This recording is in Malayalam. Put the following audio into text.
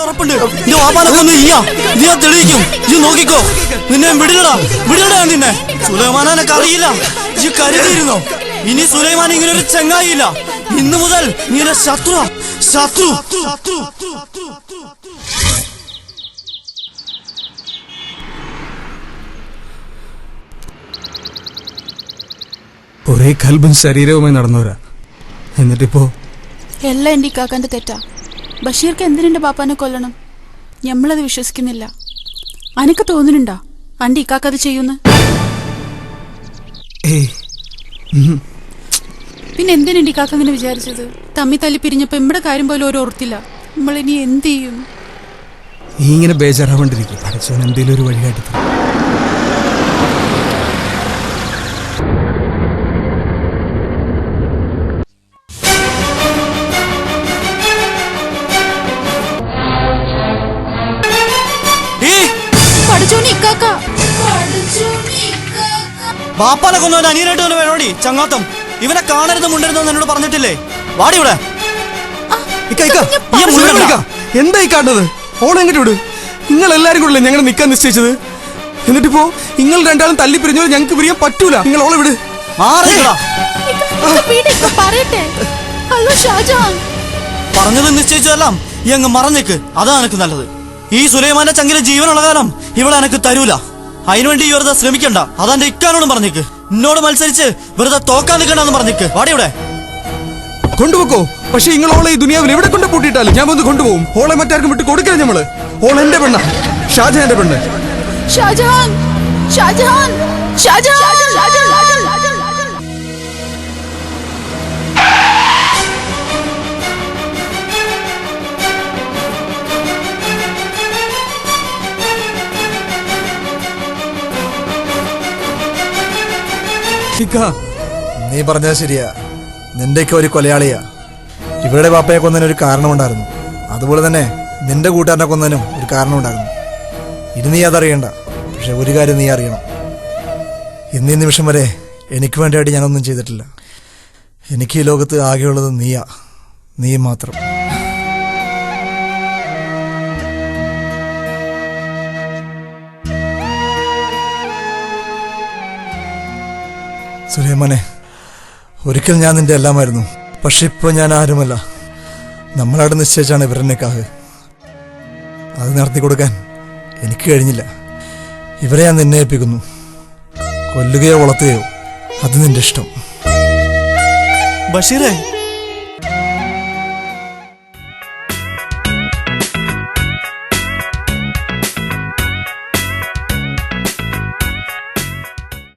ഉറപ്പുണ്ട് നീ വാപ്പാനൊക്കൊന്ന് നീ തെളിയിക്കും. നീ നോക്കിക്കോ, നിന്നെ വിടില്ലടാ നിന്നെ. സുലൈമാനൊക്കെ അറിയില്ല, നീ കരുതിയിരുന്നോ? ഇനി സുലൈമാൻ ഇങ്ങനെ ഒരു ചങ്ങായില്ല. ഇന്നു മുതൽ നീ എന്റെ ശത്രു. ഒരേ കൽബും ശരീരവുമായി നടന്നവരാ. എന്നിട്ടിപ്പോ എല്ലാം എന്റെ ഇക്കാക്കാന്റെ തെറ്റാ. ബഷീർക്ക് എന്തിനെന്റെ ബാപ്പാനെ കൊല്ലണം? ഞമ്മളത് വിശ്വസിക്കുന്നില്ല. അനക്ക് തോന്നുന്നുണ്ടാ അന്റെ ഇക്കാക്കത് ചെയ്യുന്നു? പിന്നെ എന്തിനെന്റെ ഇക്കാക്ക അങ്ങനെ വിചാരിച്ചത്? തമ്മി തല്ലി പിരിഞ്ഞപ്പോ നമ്മുടെ കാര്യം പോലും ഒരു ഓർത്തില്ല. നമ്മളിനി എന്ത് ചെയ്യും? നീ ഇങ്ങനെ ബേജാറാവണ്ടിരിക്കും. പഠിച്ചവൻ എന്തെങ്കിലും ഒരു വഴി കാട്ടി. ബാപ്പാനെ കൊന്നവൻ അനിയനായിട്ട് തന്നെ വേണോടി ചങ്ങാത്തം. ഇവനെ കാണരുത് മുണ്ടരുതെന്ന് എന്നോട് പറഞ്ഞിട്ടില്ലേ? വാടി ഇവിടെ. എന്താ ഈ കാണുന്നത്? ഓളെങ്ങോട്ട് വിട്. നിങ്ങൾ എല്ലാരും കൂടെ ഞങ്ങൾ നിൽക്കാൻ നിശ്ചയിച്ചത്. എന്നിട്ടിപ്പോ നിങ്ങൾ രണ്ടാളും തല്ലി പിരിഞ്ഞോ? ഞങ്ങൾക്ക് പിരിയാൻ പറ്റൂല. നിങ്ങൾ ഓളെ വിട്. പറഞ്ഞത് നിശ്ചയിച്ചതെല്ലാം ഈ അങ്ങ് മറന്നേക്ക്. അതാ എനക്ക് നല്ലത്. ഈ സുലൈമാന്റെ ചങ്കിലെ ജീവനുള്ള കാലം ഇവിടെ എനക്ക് തരൂല. അതിനുവേണ്ടി ഈ വെറുതെ ശ്രമിക്കണ്ട. അതെന്റെ ഇക്കാനോടും പറഞ്ഞേക്ക്. എന്നോട് മത്സരിച്ച് വെറുതെ തോക്കാൻ നിൽക്കണ്ടെന്ന് പറഞ്ഞേക്ക്. വാടി ഇവിടെ. കൊണ്ടുപോക്കോ. പക്ഷെ നിങ്ങൾ ഓളെ ഈ ദുനിയാവിൽ എവിടെ കൊണ്ട് പൂട്ടിയിട്ടാലും ഞാൻ വന്ന് കൊണ്ടുപോകും. ഓളെ മറ്റാർക്കും വിട്ട് കൊടുക്കില്ല. നമ്മള് ഓൾ എന്റെ പെണ്ണ, ഷാജഹാന്റെ പെണ്ണ്. നീ പറഞ്ഞത് ശരിയാ. നിന്റെയൊക്കെ ഒരു കൊലയാളിയാ. ഇവരുടെ പാപ്പയെ കൊന്നതിന് ഒരു കാരണമുണ്ടായിരുന്നു. അതുപോലെ തന്നെ നിന്റെ കൂട്ടുകാരനെ കൊന്നതിനും ഒരു കാരണമുണ്ടായിരുന്നു. ഇനി നീ അതറിയണ്ട. പക്ഷെ ഒരു കാര്യം നീ അറിയണം. ഇന്നീ നിമിഷം വരെ എനിക്ക് വേണ്ടിയായിട്ട് ഞാനൊന്നും ചെയ്തിട്ടില്ല. എനിക്ക് ഈ ലോകത്ത് ആകെയുള്ളത് നീയാ, നീ മാത്രം. സുലൈമാനെ, ഒരിക്കൽ ഞാൻ നിന്റെ എല്ലാമായിരുന്നു. പക്ഷെ ഇപ്പൊ ഞാൻ ആരുമല്ല. നമ്മളവിടെ നിശ്ചയിച്ചാണ് ഇവരെന്നെക്കാഹ്. അത് നടത്തി കൊടുക്കാൻ എനിക്ക് കഴിഞ്ഞില്ല. ഇവരെ ഞാൻ നിന്നെ ഏൽപ്പിക്കുന്നു. കൊല്ലുകയോ വളർത്തുകയോ അത് നിന്റെ ഇഷ്ടം. ബഷീറേ,